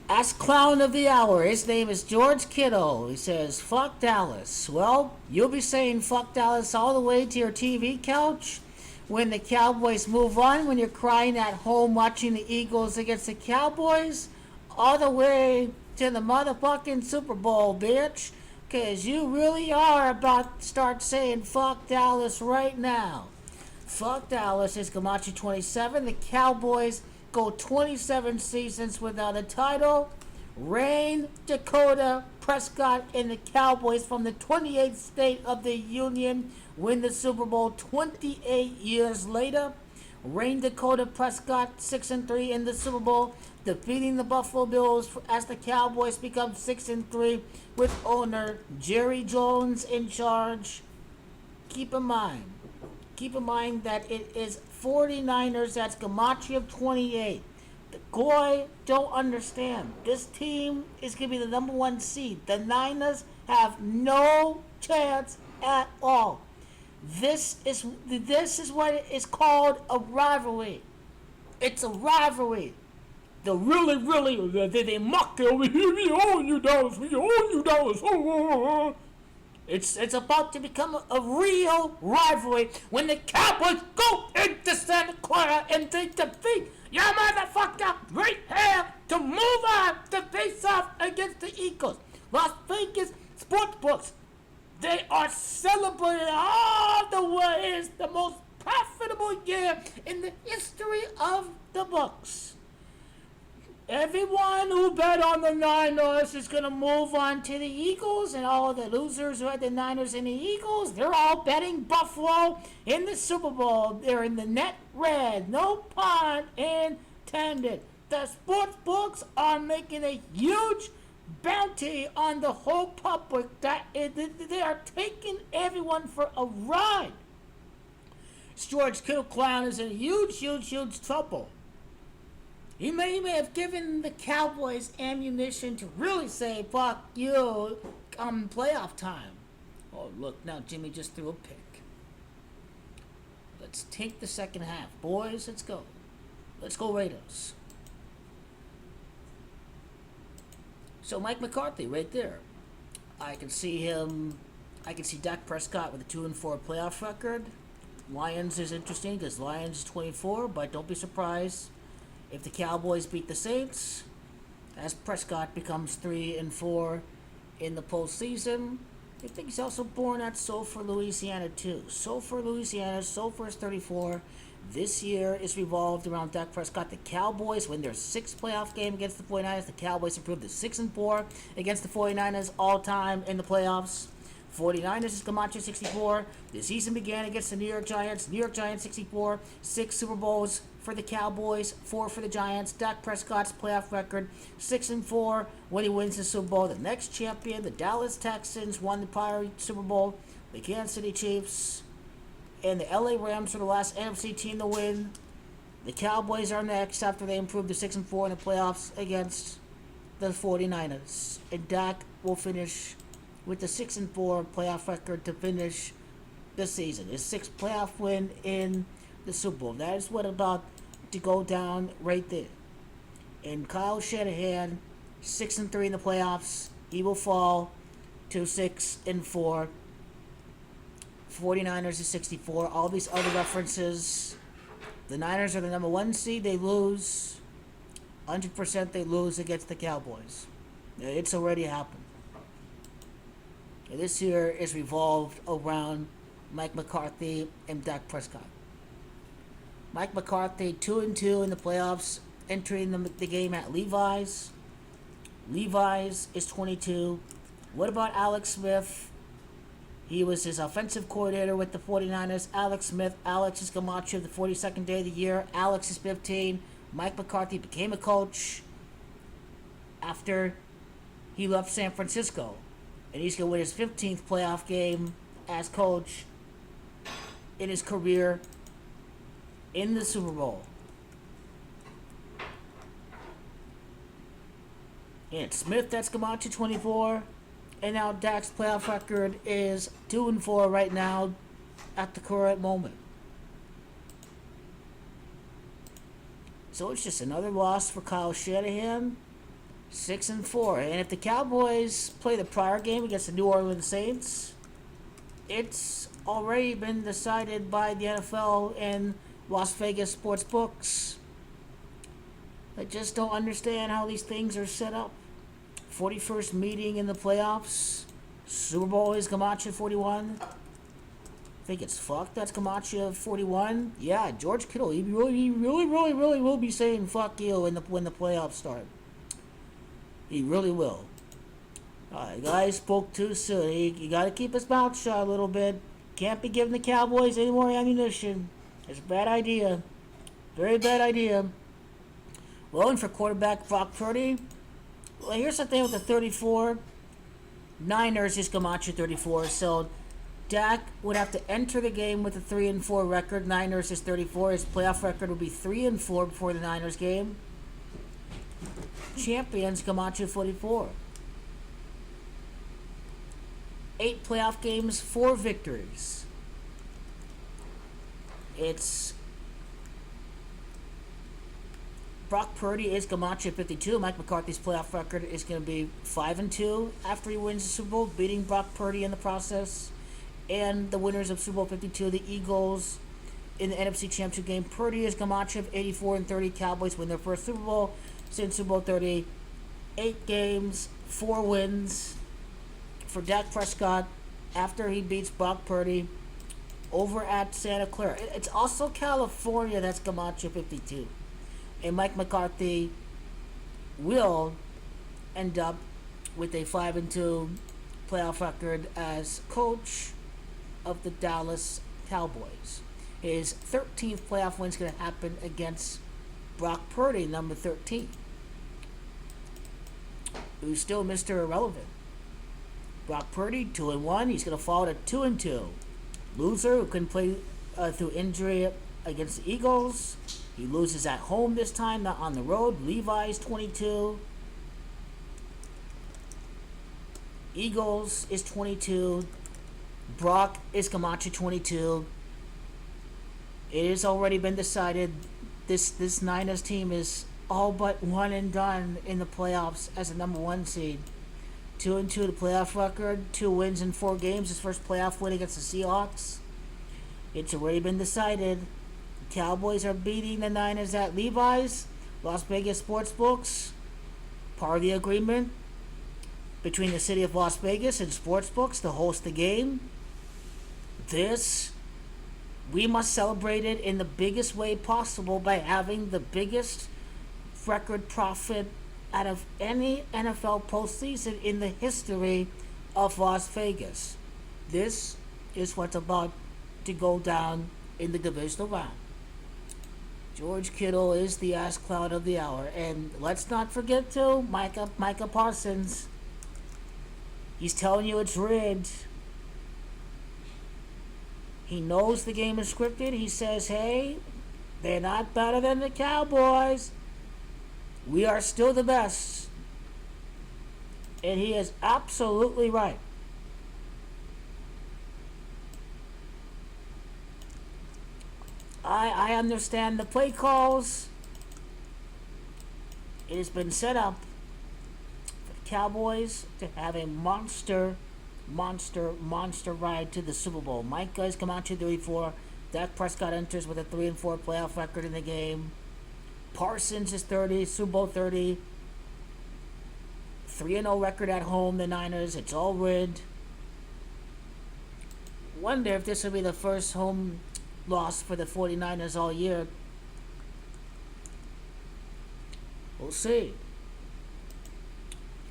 Ask Clown of the Hour. His name is George Kittle. He says, fuck Dallas. Well, you'll be saying fuck Dallas all the way to your TV couch when the Cowboys move on, when you're crying at home watching the Eagles against the Cowboys, all the way to the motherfucking Super Bowl, bitch. Because you really are about to start saying fuck Dallas right now. Fuck Dallas is Gamache 27. The Cowboys go 27 seasons without a title. Rain, Dakota, Prescott, and the Cowboys from the 28th state of the Union win the Super Bowl 28 years later. Rain, Dakota, Prescott 6-3 in the Super Bowl, defeating the Buffalo Bills as the Cowboys become 6-3 with owner Jerry Jones in charge. Keep in mind, that it is 49ers. That's Gamache of 28. The Goy don't understand. This team is going to be the number one seed. The Niners have no chance at all. This is what is called a rivalry. It's a rivalry. They mock it over here. We own you, Dallas. We own you, Dallas. It's about to become a real rivalry when the Cowboys go into Santa Clara and they defeat your motherfucker right here to move on to face off against the Eagles. Las Vegas sportsbooks, they are celebrating all the way. It's the most profitable year in the history of the books. Everyone who bet on the Niners is going to move on to the Eagles, and all the losers who had the Niners and the Eagles, they're all betting Buffalo in the Super Bowl. They're in the net red. No pun intended. The sports books are making a huge bounty on the whole public. They are taking everyone for a ride. George Kittle Clown is in huge trouble. He may have given the Cowboys ammunition to really say, fuck you, come playoff time. Oh, look, now Jimmy just threw a pick. Let's take the second half. Boys, let's go. Let's go Raiders. So Mike McCarthy right there. I can see Dak Prescott with a 2-4 playoff record. Lions is interesting because Lions is 24, but don't be surprised if the Cowboys beat the Saints, as Prescott becomes 3-4 in the postseason. I think he's also born at Sulphur, Louisiana, too. Sulphur is 34. This year is revolved around Dak Prescott. The Cowboys win their sixth playoff game against the 49ers. The Cowboys improved to 6-4 against the 49ers all time in the playoffs. 49ers is Camacho 64. The season began against the New York Giants. New York Giants 64. 6 Super Bowls for the Cowboys, 4 for the Giants. Dak Prescott's playoff record 6-4 when he wins the Super Bowl. The next champion, the Dallas Texans, won the prior Super Bowl. The Kansas City Chiefs and the LA Rams were the last NFC team to win. The Cowboys are next after they improved to 6-4 in the playoffs against the 49ers. And Dak will finish with the 6-4 playoff record to finish the season. His 6th playoff win in the Super Bowl. That is what about to go down right there. And Kyle Shanahan, 6-3 in the playoffs. He will fall to 6-4. 49ers is 64. All these other references. The Niners are the number 1 seed. They lose. 100% they lose against the Cowboys. It's already happened. This year is revolved around Mike McCarthy and Dak Prescott. Mike McCarthy 2-2 in the playoffs, entering the game at Levi's. Levi's is 22. What about Alex Smith? He was his offensive coordinator with the 49ers. Alex Smith. Alex is Camacho, the 42nd day of the year. Alex is 15. Mike McCarthy became a coach after he left San Francisco. And he's going to win his 15th playoff game as coach in his career in the Super Bowl. And Smith, that's Camacho 24. And now Dak's playoff record is 2-4 right now at the current moment. So it's just another loss for Kyle Shanahan. 6-4, and if the Cowboys play the prior game against the New Orleans Saints, it's already been decided by the NFL and Las Vegas sports books. I just don't understand how these things are set up. 41st meeting in the playoffs. Super Bowl is Camacho 41. Think it's fuck that's Camacho 41. Yeah, George Kittle, he really will be saying fuck you when the playoffs start. He really will. The guy spoke too soon. You got to keep his mouth shut a little bit. Can't be giving the Cowboys any more ammunition. It's a bad idea. Very bad idea. Well, and for quarterback Brock Purdy, well, here's the thing with the 34. Niners is Camacho 34, so Dak would have to enter the game with a 3-4 record. Niners is 34. His playoff record would be 3-4 before the Niners game. Champions Camacho 44. 8 playoff games, 4 victories. It's Brock Purdy is Camacho 52. Mike McCarthy's playoff record is going to be 5-2 after he wins the Super Bowl, beating Brock Purdy in the process. And the winners of Super Bowl 52, the Eagles, in the NFC Championship game. Purdy is Camacho 84-30. Cowboys win their first Super Bowl since Super Bowl 30. 8 games, 4 wins for Dak Prescott after he beats Brock Purdy over at Santa Clara. It's also California that's Camacho 52. And Mike McCarthy will end up with a 5-2 playoff record as coach of the Dallas Cowboys. His 13th playoff win is going to happen against Brock Purdy, number 13, who's still Mr. Irrelevant. Brock Purdy, 2-1. He's going to fall to 2-2. Loser who couldn't play through injury against the Eagles. He loses at home this time, not on the road. Levi's 22. Eagles is 22. Brock is Camacho 22. It has already been decided this Niners team is all but one and done in the playoffs as a number 1 seed. 2-2 the playoff record, 2 wins in 4 games. His first playoff win against the Seahawks. It's already been decided. The Cowboys are beating the Niners at Levi's. Las Vegas sportsbooks. Part of the agreement between the city of Las Vegas and sportsbooks to host the game. We must celebrate it in the biggest way possible by having the biggest record profit out of any NFL postseason in the history of Las Vegas. This is what's about to go down in the divisional round. George Kittle is the ass clown of the hour. And let's not forget to Micah Parsons. He's telling you it's rigged. He knows the game is scripted. He says, hey, they're not better than the Cowboys. We are still the best. And he is absolutely right. I understand the play calls. It has been set up for the Cowboys to have a monster ride to the Super Bowl. Mike has come out to 34. Dak Prescott enters with a 3-4 playoff record in the game. Parsons is 30, Super Bowl 30. 3-0 record at home, the Niners. It's all rigged. Wonder if this will be the first home loss for the 49ers all year. We'll see.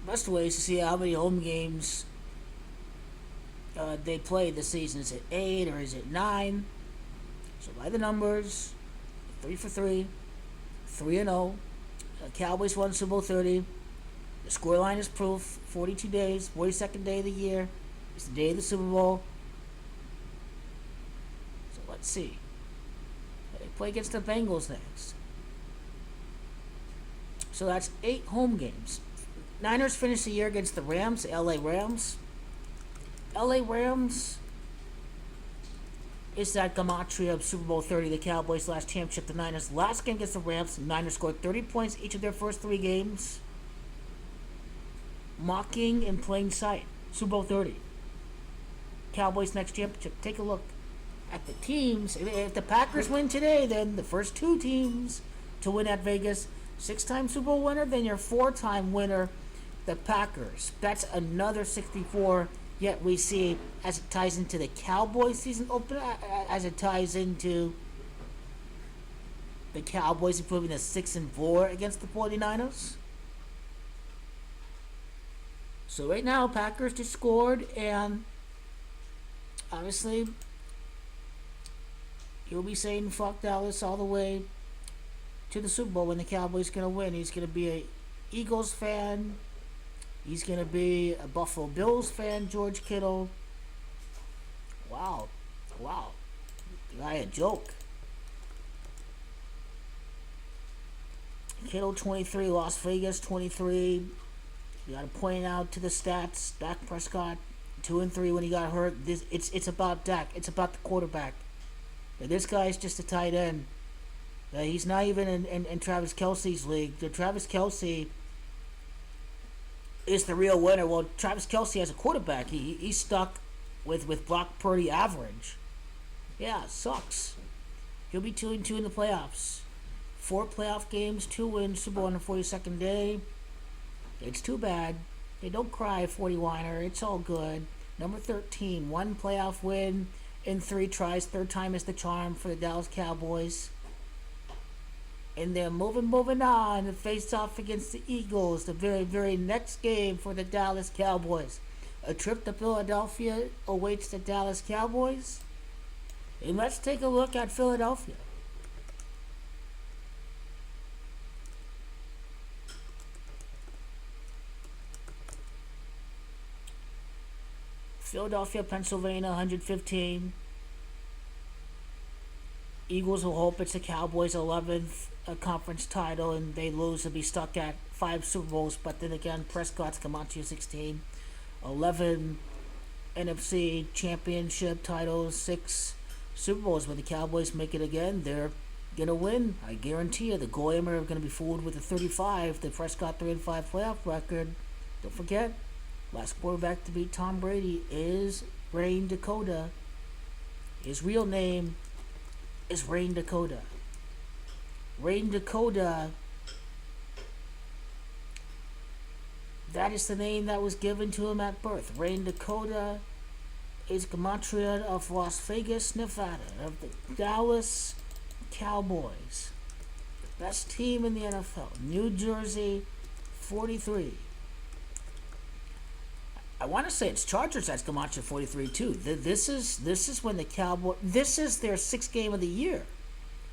Best way is to see how many home games they play this season. Is it 8 or is it 9? So by the numbers, 3 for 3, 3-0. Cowboys won Super Bowl 30. The scoreline is proof. 42 days, 42nd day of the year. It's the day of the Super Bowl. So let's see. They play against the Bengals next. So that's 8 home games. Niners finish the year against the Rams, the LA Rams. LA Rams is that gematria of Super Bowl 30, the Cowboys last championship. The Niners last game against the Rams, the Niners scored 30 points each of their first 3 games. mocking in plain sight. Super Bowl 30. Cowboys next championship. Take a look at the teams. If the Packers win today, then the first two teams to win at Vegas. 6-time Super Bowl winner, then your 4-time winner, the Packers. That's another 64. Yet we see as it ties into the Cowboys season opener, as it ties into the Cowboys improving to 6-4 against the 49ers. So right now, Packers just scored, and obviously he'll be saying fuck Dallas all the way to the Super Bowl when the Cowboys going to win. He's going to be a Eagles fan. He's going to be a Buffalo Bills fan, George Kittle. Wow. Wow. The guy a joke. Kittle 23, Las Vegas 23. You got to point out to the stats. Dak Prescott 2-3 when he got hurt. It's about Dak. It's about the quarterback. And this guy's just a tight end. He's not even in Travis Kelce's league. The Travis Kelce is the real winner. Well, Travis Kelce as a quarterback, he's stuck with Brock Purdy average. Yeah, it sucks. He'll be 2-2 in the playoffs. 4 playoff games, 2 wins, Super Bowl on the 42nd day. It's too bad. They don't cry, 40 whiner. It's all good. Number 13, 1 playoff win in 3 tries. 3rd time is the charm for the Dallas Cowboys. And they're moving on to face off against the Eagles. The very, very next game for the Dallas Cowboys. A trip to Philadelphia awaits the Dallas Cowboys. And let's take a look at Philadelphia. Philadelphia, Pennsylvania, 115. Eagles will hope it's the Cowboys' 11th conference title, and they lose to be stuck at 5 Super Bowls. But then again, Prescott's come out to 16. 11 NFC championship titles, 6 Super Bowls. When the Cowboys make it again, they're going to win. I guarantee you, the Goyim are going to be fooled with a 35. The Prescott 3-5 playoff record. Don't forget, last quarterback to beat Tom Brady is Rain Dakota. His real name is Rain Dakota. Rain Dakota, that is the name that was given to him at birth. Rain Dakota is Gematria of Las Vegas, Nevada, of the Dallas Cowboys. Best team in the NFL. New Jersey, 43. I want to say it's Chargers that's Gematria 43 too. This is when the Cowboys. This is their 6th game of the year,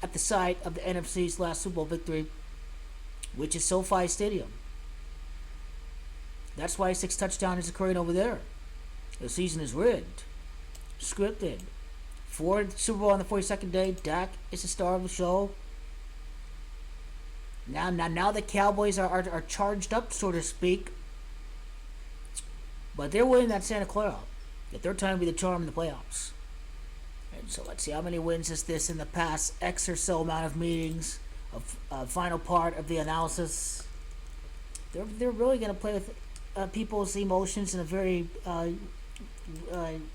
at the site of the NFC's last Super Bowl victory, which is SoFi Stadium. That's why 6 touchdowns is occurring over there. The season is rigged, scripted. 4 Super Bowl on the 42nd day. Dak is the star of the show. Now the Cowboys are charged up, so to speak. But they're winning that Santa Clara. The 3rd time will be the charm in the playoffs. And so let's see how many wins is this in the past X or so amount of meetings. Of final part of the analysis. They're really going to play with people's emotions in a very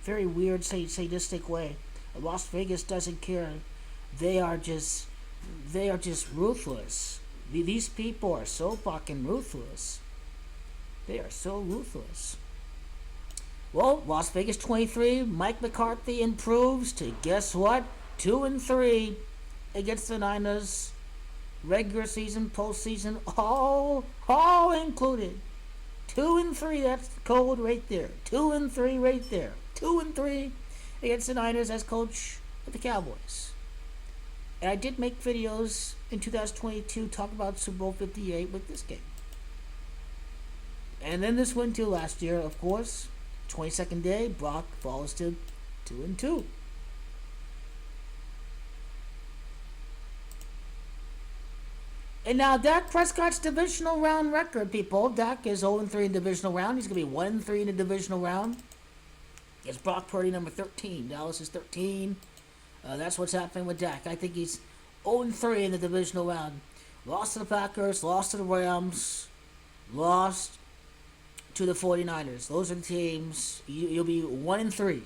very weird, sadistic way. Las Vegas doesn't care. They are just ruthless. These people are so fucking ruthless. They are so ruthless. Well, Las Vegas 23, Mike McCarthy improves to, guess what? 2-3 against the Niners. Regular season, postseason, all included. 2-3, that's the code right there. 2-3 right there. 2-3 against the Niners as coach of the Cowboys. And I did make videos in 2022 talk about Super Bowl 58 with this game. And then this win too last year, of course. 22nd day, Brock falls to 2-2. And now Dak Prescott's divisional round record, people. Dak is 0-3 in divisional round. He's going to be 1-3 in the divisional round. It's Brock Purdy, number 13. Dallas is 13. That's what's happening with Dak. I think he's 0-3 in the divisional round. Lost to the Packers, lost to the Rams, lost to the 49ers. Those are the teams. You'll be 1-3.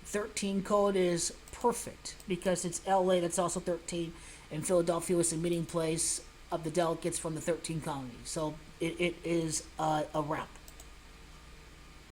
13 code is perfect because it's LA that's also 13, and Philadelphia was the meeting place of the delegates from the 13 colonies. So it is a wrap.